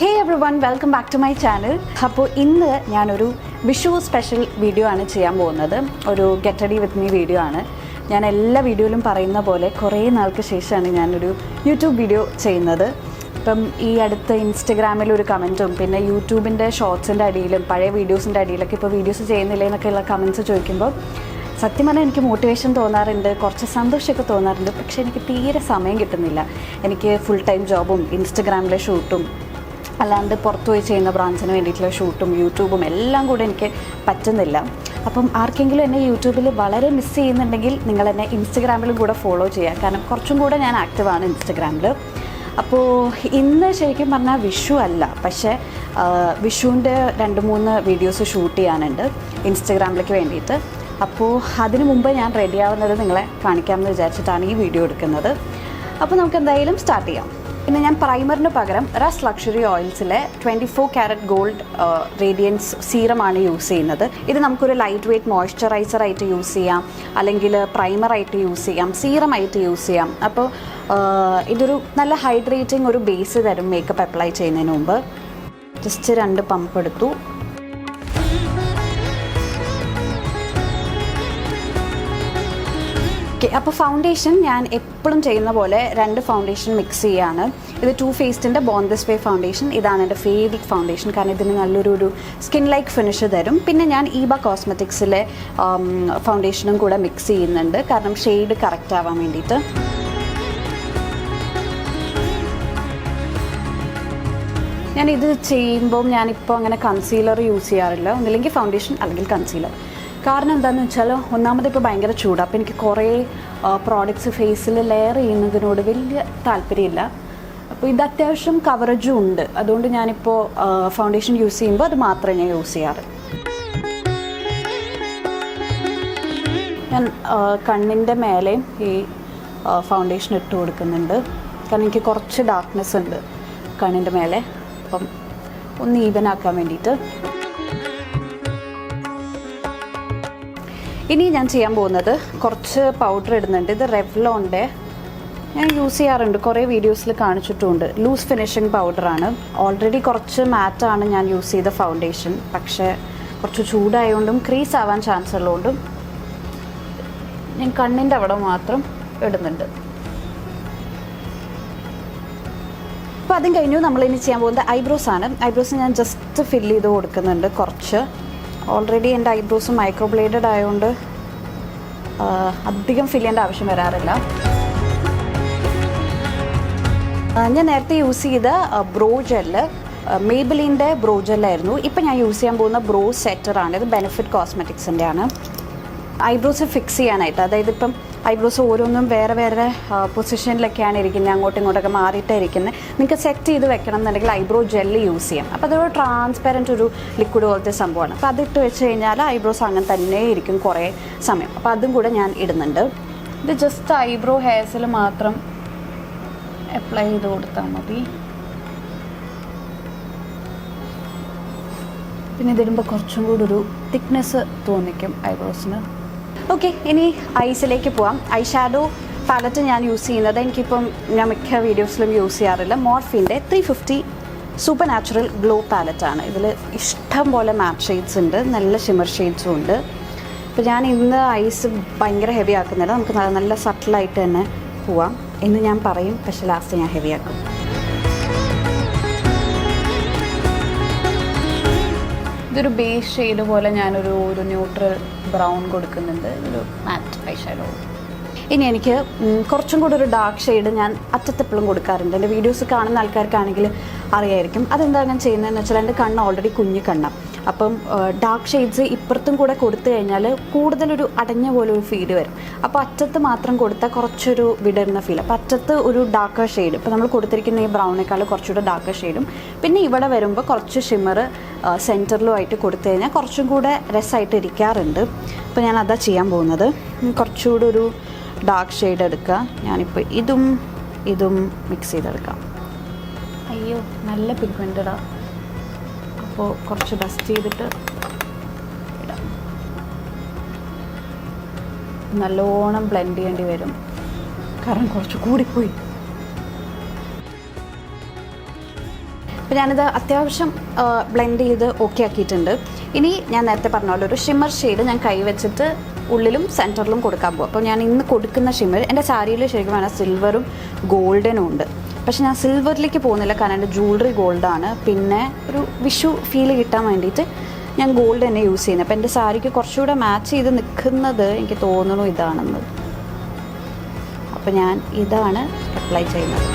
Hey everyone, welcome back to my channel. അപ്പോൾ ഇന്ന് ഞാനൊരു വിഷു സ്പെഷ്യൽ വീഡിയോ ആണ് ചെയ്യാൻ പോകുന്നത്. ഒരു get ready with me video ആണ്. ഞാൻ എല്ലാ വീഡിയോയിലും പറയുന്ന പോലെ കുറേ നാൾക്ക് ശേഷമാണ് ഞാനൊരു യൂട്യൂബ് വീഡിയോ ചെയ്യുന്നത്. ഇപ്പം ഈ അടുത്ത് ഇൻസ്റ്റഗ്രാമിൽ ഒരു കമൻറ്റും പിന്നെ യൂട്യൂബിൻ്റെ ഷോർട്സിൻ്റെ അടിയിലും പഴയ വീഡിയോസിൻ്റെ അടിയിലൊക്കെ ഇപ്പോൾ വീഡിയോസ് ചെയ്യുന്നില്ലേ എന്നൊക്കെയുള്ള കമൻറ്റ്സ് ചോദിക്കുമ്പോൾ സത്യം പറഞ്ഞാൽ എനിക്ക് മോട്ടിവേഷൻ തോന്നാറുണ്ട്, കുറച്ച് സന്തോഷമൊക്കെ തോന്നാറുണ്ട്. പക്ഷേ എനിക്ക് തീരെ സമയം കിട്ടുന്നില്ല. എനിക്ക് ഫുൾ ടൈം ജോബും ഇൻസ്റ്റഗ്രാമിലെ ഷൂട്ടും അല്ലാണ്ട് പുറത്തു പോയി ചെയ്യുന്ന ബ്രാൻഡ്സിന് വേണ്ടിയിട്ടുള്ള ഷൂട്ടും യൂട്യൂബും എല്ലാം കൂടെ എനിക്ക് പറ്റുന്നില്ല. അപ്പം ആർക്കെങ്കിലും എന്നെ യൂട്യൂബിൽ വളരെ മിസ് ചെയ്യുന്നുണ്ടെങ്കിൽ നിങ്ങൾ എന്നെ ഇൻസ്റ്റഗ്രാമിലും കൂടെ ഫോളോ ചെയ്യുക. കാരണം കുറച്ചും കൂടെ ഞാൻ ആക്റ്റീവാണ് ഇൻസ്റ്റഗ്രാമിൽ. അപ്പോൾ ഇന്ന് ശരിക്കും പറഞ്ഞാൽ വിഷു അല്ല, പക്ഷേ വിഷുവിൻ്റെ 2-3 വീഡിയോസ് ഷൂട്ട് ചെയ്യാനുണ്ട് ഇൻസ്റ്റഗ്രാമിലേക്ക് വേണ്ടിയിട്ട്. അപ്പോൾ അതിനു മുമ്പ് ഞാൻ റെഡി ആവുന്നത് നിങ്ങളെ കാണിക്കാമെന്ന് വിചാരിച്ചിട്ടാണ് ഈ വീഡിയോ എടുക്കുന്നത്. അപ്പോൾ നമുക്ക് എന്തായാലും സ്റ്റാർട്ട് ചെയ്യാം. പിന്നെ ഞാൻ പ്രൈമറിന് പകരം റസ് ലക്ഷറി ഓയിൽസിലെ 24 കാരറ്റ് ഗോൾഡ് റേഡിയൻസ് സീറമാണ് യൂസ് ചെയ്യുന്നത്. ഇത് നമുക്കൊരു ലൈറ്റ് വെയ്റ്റ് മോയ്സ്ചറൈസർ ആയിട്ട് യൂസ് ചെയ്യാം, അല്ലെങ്കിൽ പ്രൈമറായിട്ട് യൂസ് ചെയ്യാം, സീറമായിട്ട് യൂസ് ചെയ്യാം. അപ്പോൾ ഇതൊരു നല്ല ഹൈഡ്രേറ്റിംഗ് ഒരു ബേസ് തരും മേക്കപ്പ് അപ്ലൈ ചെയ്യുന്നതിന് മുമ്പ്. ജസ്റ്റ് 2 പമ്പ് എടുത്തു. അപ്പോൾ ഫൗണ്ടേഷൻ ഞാൻ എപ്പോഴും ചെയ്യുന്ന പോലെ 2 ഫൗണ്ടേഷൻ മിക്സ് ചെയ്യാണ്. ഇത് ടു ഫേസ്റ്റിൻ്റെ ബോൺ ദിസ് വേ ഫൗണ്ടേഷൻ. ഇതാണ് എൻ്റെ ഫേവറേറ്റ് ഫൗണ്ടേഷൻ, കാരണം ഇതിന് നല്ലൊരു സ്കിൻ ലൈക്ക് ഫിനിഷ് തരും. പിന്നെ ഞാൻ ഈബ കോസ്മെറ്റിക്സിലെ ഫൗണ്ടേഷനും കൂടെ മിക്സ് ചെയ്യുന്നുണ്ട്, കാരണം ഷെയ്ഡ് കറക്റ്റ് ആവാൻ വേണ്ടിയിട്ട്. ഞാനിത് ചെയ്യുമ്പോൾ ഞാനിപ്പോൾ അങ്ങനെ കൺസീലർ യൂസ് ചെയ്യാറില്ല. ഒന്നില്ലെങ്കിൽ ഫൗണ്ടേഷൻ അല്ലെങ്കിൽ കൺസീലർ. കാരണം എന്താണെന്ന് വെച്ചാൽ ഒന്നാമത് ഇപ്പോൾ ഭയങ്കര ചൂടാണ്. അപ്പോൾ എനിക്ക് കുറേ പ്രോഡക്റ്റ്സ് ഫേസിൽ ലെയർ ചെയ്യുന്നതിനോട് വലിയ താല്പര്യമില്ല. അപ്പോൾ ഇത് അത്യാവശ്യം കവറേജും ഉണ്ട്. അതുകൊണ്ട് ഞാനിപ്പോൾ ഫൗണ്ടേഷൻ യൂസ് ചെയ്യുമ്പോൾ അത് മാത്രമേ ഞാൻ യൂസ് ചെയ്യാറ്. ഞാൻ കണ്ണിൻ്റെ മേലെ ഈ ഫൗണ്ടേഷൻ ഇട്ട് കൊടുക്കുന്നുണ്ട്, കാരണം എനിക്ക് കുറച്ച് ഡാർക്ക്നെസ് ഉണ്ട് കണ്ണിൻ്റെ മേലെ. അപ്പം ഒന്ന് ഈവൻ ആക്കാൻ വേണ്ടിയിട്ട്. ഇനി ഞാൻ ചെയ്യാൻ പോകുന്നത് കുറച്ച് പൗഡർ ഇടുന്നുണ്ട്. ഇത് റെവ്ലോണിൻ്റെ ഞാൻ യൂസ് ചെയ്യാറുണ്ട്, കുറേ വീഡിയോസിൽ കാണിച്ചിട്ടുമുണ്ട്. ലൂസ് ഫിനിഷിംഗ് പൗഡറാണ്. ഓൾറെഡി കുറച്ച് മാറ്റാണ് ഞാൻ യൂസ് ചെയ്ത ഫൗണ്ടേഷൻ, പക്ഷേ കുറച്ച് ചൂടായതുകൊണ്ടും ക്രീസ് ആവാൻ ചാൻസ് ഉള്ളതുകൊണ്ടും ഞാൻ കണ്ണിൻ്റെ അവിടെ മാത്രം ഇടുന്നുണ്ട്. അപ്പോൾ അതും കഴിഞ്ഞു. നമ്മളിനി ചെയ്യാൻ പോകുന്നത് ഐബ്രോസാണ്. ഐബ്രോസ് ഞാൻ ജസ്റ്റ് ഫില്ല് ചെയ്ത് കൊടുക്കുന്നുണ്ട് കുറച്ച്. ഓൾറെഡി എൻ്റെ ഐബ്രോസ് മൈക്രോ ബ്ലേഡഡ് ആയതുകൊണ്ട് അധികം ഫില്ല് ചെയ്യേണ്ട ആവശ്യം വരാറില്ല. ഞാൻ നേരത്തെ യൂസ് ചെയ്ത ബ്രോ ജെല്ല് മേബിലിൻ്റെ ബ്രോ ജെല്ലായിരുന്നു. ഇപ്പം ഞാൻ യൂസ് ചെയ്യാൻ പോകുന്ന ബ്രോ സെറ്ററാണ്. ഇത് ബെനിഫിറ്റ് കോസ്മെറ്റിക്സിൻ്റെ ആണ്. ഐബ്രോസ് ഫിക്സ് ചെയ്യാനായിട്ട്, അതായത് ഇപ്പം ഐബ്രോസ് ഓരോന്നും വേറെ വേറെ പൊസിഷനിലൊക്കെയാണ് ഇരിക്കുന്നത്, അങ്ങോട്ടും ഇങ്ങോട്ടൊക്കെ മാറിയിട്ടേ ഇരിക്കുന്നത്. നിങ്ങൾക്ക് സെറ്റ് ചെയ്ത് വെക്കണം എന്നുണ്ടെങ്കിൽ ഐബ്രോ ജെല്ല് യൂസ് ചെയ്യാം. അപ്പോൾ അതൊരു ട്രാൻസ്പെറൻറ്റ് ഒരു ലിക്വിഡ് പോലത്തെ സംഭവമാണ്. അപ്പോൾ അതിട്ട് വെച്ച് കഴിഞ്ഞാൽ ഐബ്രോസ് അങ്ങനെ തന്നെ ഇരിക്കും കുറേ സമയം. അപ്പോൾ അതും കൂടെ ഞാൻ ഇടുന്നുണ്ട്. ഇത് ജസ്റ്റ് ഐബ്രോ ഹെയർസിൽ മാത്രം അപ്ലൈ ചെയ്ത് കൊടുത്താൽ മതി. പിന്നെ ഇതിടുമ്പോൾ കുറച്ചും കൂടി ഒരു തിക്നെസ് തോന്നിക്കും ഐബ്രോസിന്. ഓക്കെ, ഇനി ഐസിലേക്ക് പോവാം. ഐ ഷാഡോ പാലറ്റ് ഞാൻ യൂസ് ചെയ്യുന്നത്, എനിക്കിപ്പം ഞാൻ മിക്ക വീഡിയോസിലും യൂസ് ചെയ്യാറില്ല, മോർഫിൻ്റെ 350 സൂപ്പർ നാച്ചുറൽ ഗ്ലോ പാലറ്റാണ്. ഇതിൽ ഇഷ്ടം പോലെ മാറ്റ് ഷെയ്ഡ്സ് ഉണ്ട്, നല്ല ഷിമർ ഷെയ്ഡ്സും ഉണ്ട്. അപ്പോൾ ഞാൻ ഇന്ന് ഐസ് ഭയങ്കര ഹെവി ആക്കുന്നില്ല, നമുക്ക് നല്ല സട്ടിലായിട്ട് തന്നെ പോവാം എന്ന് ഞാൻ പറയും, പക്ഷേ ലാസ്റ്റ് ഞാൻ ഹെവി ആക്കും. ഇതൊരു ബേസ് ഷെയ്ഡ് പോലെ ഞാനൊരു ന്യൂട്രൽ ബ്രൗൺ കൊടുക്കുന്നുണ്ട്, ഒരു മാറ്റ് ഐ ഷാഡോ. ഇനി എനിക്ക് കുറച്ചും കൂടി ഒരു ഡാർക്ക് ഷെയ്ഡ് ഞാൻ അറ്റത്തെപ്പോഴും കൊടുക്കാറുണ്ട്. എൻ്റെ വീഡിയോസ് കാണുന്ന ആൾക്കാർക്കാണെങ്കിൽ അറിയായിരിക്കും. അതെന്താണ് ഞാൻ ചെയ്യുന്നതെന്ന് വെച്ചാൽ എൻ്റെ കണ്ണ് ഓൾറെഡി കുഞ്ഞു കണ്ണാണ്. അപ്പം ഡാർക്ക് ഷെയ്ഡ്സ് ഇപ്പുറത്തും കൂടെ കൊടുത്തു കഴിഞ്ഞാൽ കൂടുതലൊരു അടഞ്ഞ പോലെ ഒരു ഫീൽ വരും. അപ്പോൾ അറ്റത്ത് മാത്രം കൊടുത്താൽ കുറച്ചൊരു വിടരുന്ന ഫീൽ. അപ്പോൾ അറ്റത്ത് ഒരു ഡാർക്കർ ഷെയ്ഡ്, ഇപ്പോൾ നമ്മൾ കൊടുത്തിരിക്കുന്ന ഈ ബ്രൗണേക്കാൾ കുറച്ചുകൂടെ ഡാർക്കർ ഷെയ്ഡും പിന്നെ ഇവിടെ വരുമ്പോൾ കുറച്ച് ഷിമ്മർ സെൻറ്ററിലും ആയിട്ട് കൊടുത്തു കഴിഞ്ഞാൽ കുറച്ചും കൂടെ രസമായിട്ട് ഇരിക്കാറുണ്ട്. അപ്പോൾ ഞാൻ അതാ ചെയ്യാൻ പോകുന്നത്. കുറച്ചുകൂടെ ഒരു ഡാർക്ക് ഷെയ്ഡ് എടുക്കുക. ഞാനിപ്പോൾ ഇതും മിക്സ് ചെയ്തെടുക്കാം. അയ്യോ, നല്ല പിഗ്മെൻറ്റഡാ. അപ്പോൾ കുറച്ച് ഡസ്റ്റ് ചെയ്തിട്ട് ഇടാം. നല്ലോണം ബ്ലെൻഡ് ചെയ്യേണ്ടി വരും, കാരണം കുറച്ച് കൂടിപ്പോയി. അപ്പോൾ ഞാനിത് അത്യാവശ്യം ബ്ലെൻഡ് ചെയ്ത് ഓക്കെ ആക്കിയിട്ടുണ്ട്. ഇനി ഞാൻ നേരത്തെ പറഞ്ഞ പോലെ ഒരു ഷിമ്മർ ഷെയ്ഡ് ഞാൻ കൈ വെച്ചിട്ട് ഉള്ളിലും സെൻറ്ററിലും കൊടുക്കാൻ പോകും. അപ്പോൾ ഞാൻ ഇന്ന് കൊടുക്കുന്ന ഷിമ്മർ എൻ്റെ സാരിയിൽ ശരിക്കും വേണം സിൽവറും ഗോൾഡനും ഉണ്ട്. പക്ഷെ ഞാൻ സിൽവറിലേക്ക് പോകുന്നില്ല, കാരണം എൻ്റെ ജ്വല്ലറി ഗോൾഡാണ്. പിന്നെ ഒരു വിഷു ഫീൽ കിട്ടാൻ വേണ്ടിയിട്ട് ഞാൻ ഗോൾഡ് തന്നെ യൂസ് ചെയ്യുന്നത്. അപ്പോൾ എൻ്റെ സാരിക്ക് കുറച്ചുകൂടെ മാച്ച് ചെയ്ത് നിൽക്കുന്നത് എനിക്ക് തോന്നുന്നു ഇതാണെന്ന്. അപ്പോൾ ഞാൻ ഇതാണ് അപ്ലൈ ചെയ്യുന്നത്.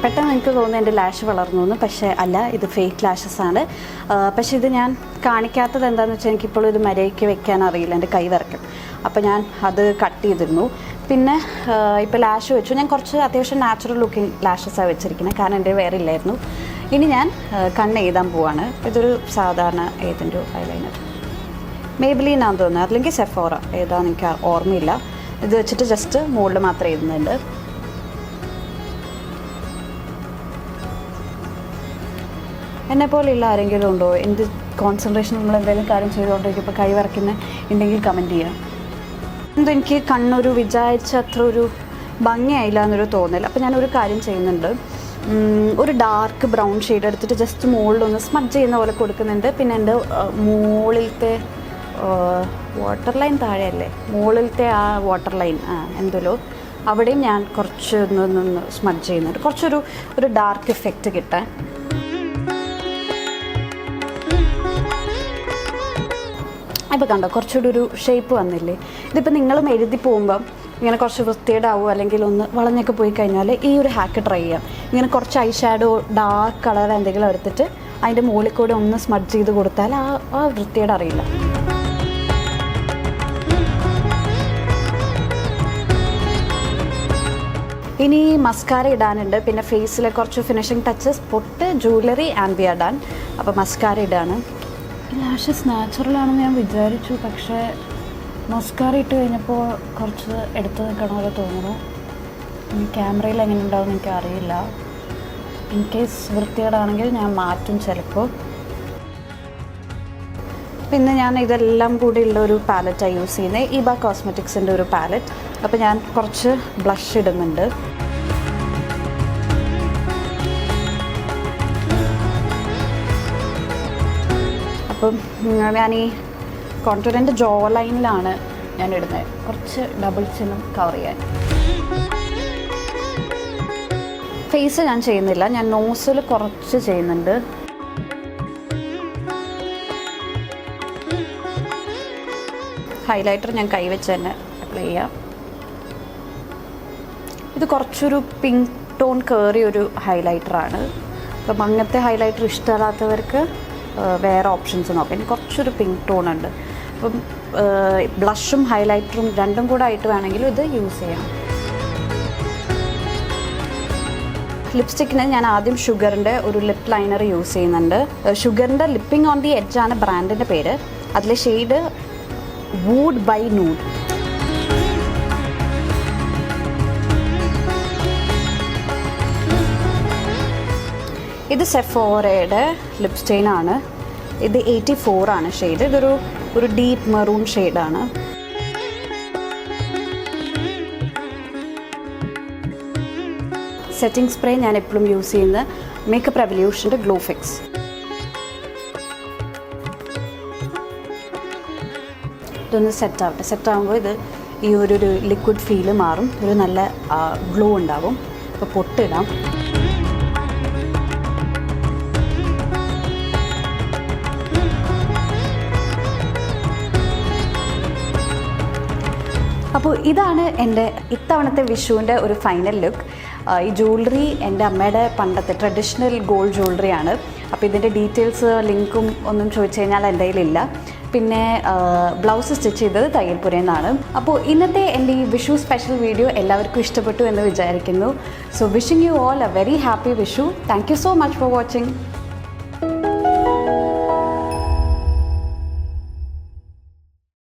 പെട്ടെന്ന് എനിക്ക് തോന്നുന്നു എൻ്റെ ലാഷ് വളർന്നു എന്ന്. പക്ഷേ അല്ല, ഇത് ഫേക്ക് ലാഷസ് ആണ്. പക്ഷേ ഇത് ഞാൻ കാണിക്കാത്തത് എന്താണെന്ന് വെച്ചാൽ എനിക്കിപ്പോഴും ഇത് മര്യാദയ്ക്ക് വെക്കാൻ അറിയില്ല, എൻ്റെ കൈ വിറയ്ക്കും. അപ്പോൾ ഞാൻ അത് കട്ട് ചെയ്തിരുന്നു. പിന്നെ ഇപ്പോൾ ലാഷ് വെച്ചു. ഞാൻ കുറച്ച് അത്യാവശ്യം നാച്ചുറൽ ലുക്കിംഗ് ലാഷസാണ് വെച്ചിരിക്കുന്നത്, കാരണം എൻ്റെ വേറെ ഇല്ലായിരുന്നു. ഇനി ഞാൻ കണ്ണ് എഴുതാൻ പോവാണ്. ഇതൊരു സാധാരണ ഏതിൻ്റെ ഐലൈനർ, മേബിലിനാന്ന് തോന്നുന്നത്, അല്ലെങ്കിൽ സെഫോറ, ഏതാണെന്ന് എനിക്ക് ഓർമ്മയില്ല. ഇത് വെച്ചിട്ട് ജസ്റ്റ് മുകളിൽ മാത്രം എഴുതുന്നുണ്ട്. എന്നെപ്പോലെയുള്ള ആരെങ്കിലും ഉണ്ടോ? എന്ത് കോൺസെൻട്രേഷൻ നമ്മൾ എന്തെങ്കിലും കാര്യം ചെയ്തുകൊണ്ടിരിക്കുമ്പോൾ കൈ വരയ്ക്കുന്ന ഉണ്ടെങ്കിൽ കമൻറ്റ് ചെയ്യാം. എന്തോ എനിക്ക് കണ്ണൊരു വിചാരിച്ച അത്ര ഒരു ഭംഗിയായില്ല എന്നൊരു തോന്നൽ. അപ്പോൾ ഞാനൊരു കാര്യം ചെയ്യുന്നുണ്ട്, ഒരു ഡാർക്ക് ബ്രൗൺ ഷെയ്ഡ് എടുത്തിട്ട് ജസ്റ്റ് മുകളിലൊന്ന് സ്മഡ്ജ് ചെയ്യുന്ന പോലെ കൊടുക്കുന്നുണ്ട്. പിന്നെ എൻ്റെ മുകളിലത്തെ വാട്ടർ ലൈൻ താഴെയല്ലേ, മുകളിലത്തെ ആ വാട്ടർ ലൈൻ എന്തല്ലോ അവിടെയും ഞാൻ കുറച്ച് ഒന്ന് സ്മഡ്ജ് ചെയ്യുന്നുണ്ട്, കുറച്ചൊരു ഡാർക്ക് എഫക്റ്റ് കിട്ടാൻ. ഇപ്പോൾ കണ്ടോ കുറച്ചുകൂടി ഒരു ഷേപ്പ് വന്നില്ലേ? ഇതിപ്പോൾ നിങ്ങളും എഴുതി പോകുമ്പം ഇങ്ങനെ കുറച്ച് വൃത്തികേടാവുമോ അല്ലെങ്കിൽ ഒന്ന് വളഞ്ഞൊക്കെ പോയി കഴിഞ്ഞാൽ ഈ ഒരു ഹാക്ക് ട്രൈ ചെയ്യാം. ഇങ്ങനെ കുറച്ച് ഐ ഷാഡോ ഡാർക്ക് കളർ എന്തെങ്കിലും എടുത്തിട്ട് അതിൻ്റെ മുകളിൽ കൂടെ ഒന്ന് സ്മഡ്ജ് ചെയ്ത് കൊടുത്താൽ ആ വൃത്തികേട് അറിയില്ല. ഇനി മസ്കാര ഇടാനുണ്ട്. പിന്നെ ഫേസിലെ കുറച്ച് ഫിനിഷിങ് ടച്ചസ്, പൊട്ട്, jewellery and we are done. അപ്പോൾ മസ്കാര ഇടാണ്. ലാഷസ് നാച്ചുറലാണെന്ന് ഞാൻ വിചാരിച്ചു, പക്ഷേ മസ്കാര ഇട്ട് കഴിഞ്ഞപ്പോൾ കുറച്ച് എടുത്ത് നിൽക്കണ പോലെ തോന്നുന്നു. ഇനി ക്യാമറയിൽ എങ്ങനെ ഉണ്ടാവും എനിക്ക് അറിയില്ല. ഇൻ കേസ് വൃത്തികേടാണെങ്കിൽ ഞാൻ മാറ്റും ചിലപ്പോൾ. പിന്നെ ഞാൻ ഇതെല്ലാം കൂടിയുള്ള ഒരു പാലറ്റാണ് യൂസ് ചെയ്യുന്നത്, ഇബ കോസ്മെറ്റിക്സിൻ്റെ ഒരു പാലറ്റ്. അപ്പോൾ ഞാൻ കുറച്ച് ബ്ലഷ് ഇടുന്നുണ്ട്. അപ്പം ഞാൻ ഈ കോൺടൂറിൻ്റെ ജോ ലൈനിലാണ് ഞാൻ ഇടുന്നത്, കുറച്ച് ഡബിൾ ചിന്നും കവർ ചെയ്യാൻ. ഫേസ് ഞാൻ ചെയ്യുന്നില്ല, ഞാൻ നോസിൽ കുറച്ച് ചെയ്യുന്നുണ്ട്. ഹൈലൈറ്റർ ഞാൻ കൈവച്ച് തന്നെ അപ്ലൈ ചെയ്യാം. ഇത് കുറച്ചൊരു പിങ്ക് ടോൺ കയറിയൊരു ഹൈലൈറ്ററാണ്. അപ്പം അങ്ങനത്തെ ഹൈലൈറ്റർ ഇഷ്ടമല്ലാത്തവർക്ക് വേറെ ഓപ്ഷൻസ് നോക്കാം. ഇനി കുറച്ചൊരു പിങ്ക് ടോൺ ഉണ്ട്. അപ്പം ബ്ലഷും ഹൈലൈറ്ററും രണ്ടും കൂടെ ആയിട്ട് വേണമെങ്കിലും ഇത് യൂസ് ചെയ്യാം. ലിപ്സ്റ്റിക്കിന് ഞാൻ ആദ്യം ഷുഗറിൻ്റെ ഒരു ലിപ്പ് ലൈനർ യൂസ് ചെയ്യുന്നുണ്ട്. ഷുഗറിൻ്റെ ലിപ്പിംഗ് ഓൺ ദി എഡ്ജാണ് ബ്രാൻഡിൻ്റെ പേര്. അതിലെ ഷെയ്ഡ് വൂഡ് ബൈ നൂഡ്. ഇത് സെഫോറയുടെ ലിപ് സ്റ്റെയിൻ ആണ്. ഇത് 84 ആണ് ഷെയ്ഡ്. ഇതൊരു ഡീപ്പ് മെറൂൺ ഷെയ്ഡാണ്. സെറ്റിംഗ് സ്പ്രേ ഞാൻ എപ്പോഴും യൂസ് ചെയ്യുന്ന മേക്കപ്പ് റെവല്യൂഷൻ്റെ ഗ്ലോ ഫിക്സ്. ഇതൊന്ന് സെറ്റാകുമ്പോൾ ഇത് ഈ ഒരു ലിക്വിഡ് ഫീല് മാറും, ഒരു നല്ല ഗ്ലോ ഉണ്ടാവും. അപ്പോൾ പൊട്ടിടാം. അപ്പോൾ ഇതാണ് എൻ്റെ ഇത്തവണത്തെ വിഷുവിൻ്റെ ഒരു ഫൈനൽ ലുക്ക്. ഈ ജ്വല്ലറി എൻ്റെ അമ്മയുടെ പണ്ടത്തെ ട്രഡീഷണൽ ഗോൾഡ് ജ്വല്ലറിയാണ്. അപ്പോൾ ഇതിൻ്റെ ഡീറ്റെയിൽസ് ലിങ്കും ഒന്നും ചോദിച്ചു കഴിഞ്ഞാൽ എൻ്റെ കയ്യിലില്ല. പിന്നെ ബ്ലൗസ് സ്റ്റിച്ച് ചെയ്തത് തയ്യൽപുരയിൽ നിന്നാണ്. അപ്പോൾ ഇന്നത്തെ എൻ്റെ ഈ വിഷു സ്പെഷ്യൽ വീഡിയോ എല്ലാവർക്കും ഇഷ്ടപ്പെട്ടു എന്ന് വിചാരിക്കുന്നു. So wishing you all A very happy Vishu. Thank you so much for watching.